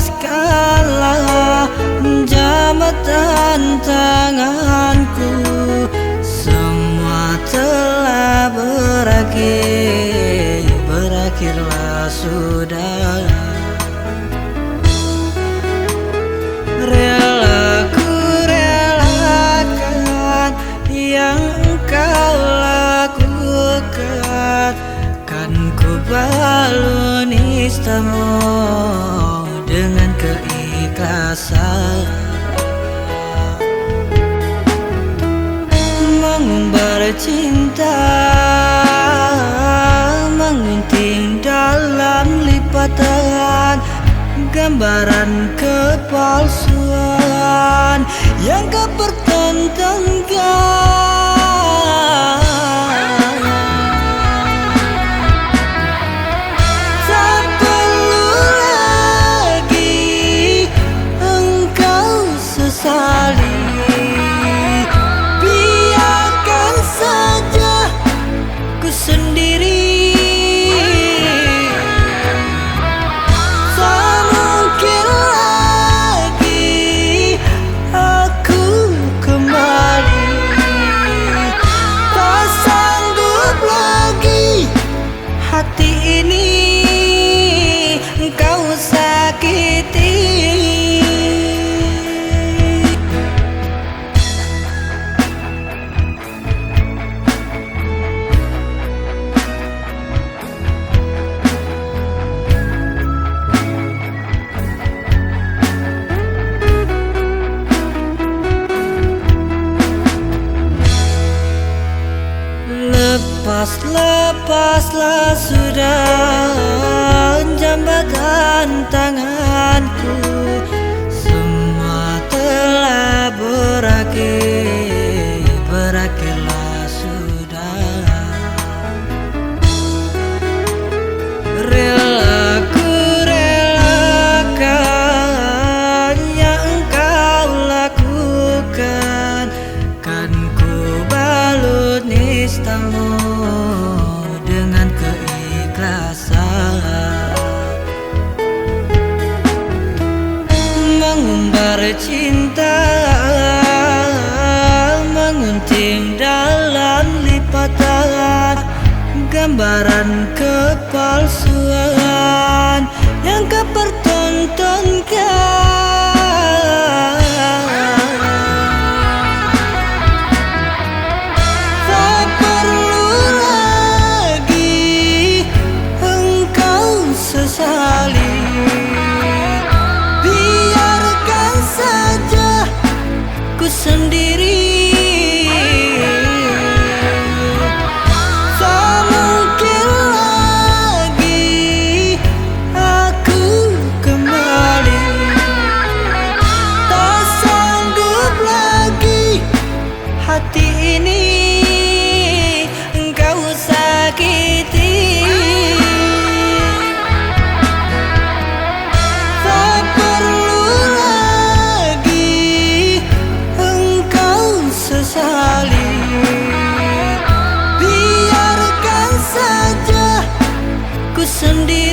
lepaskanlah jambatan tanganku. Semua telah berakhir, berakhirlah sudah. Rela ku relakan yang engkau lakukan, kan ku balu nistamu dengan keikhlasan. Mengumbar cinta, mengunting dalam lipatan gambaran kepalsuan yang kau pertontonkan. Tak perlu lagi engkau sesali, biarkan saja ku sendiri. Hati ini engkau sakiti. Lepaslah sudah jambatan tanganku. Semua telah berakhir, berakhirlah sudah. Rela ku relakan yang engkau lakukan, kan ku balut nistamu dengan keikhlasan. Mengumbar cinta, mengunting dalam lipatan gambaran kepalsuan yang kau pertontonkan. Biarkan saja ku sendiri. Tak mungkin lagi aku kembali, tak sanggup lagi hati ini engkau sakiti. Biarkan saja ku sendiri.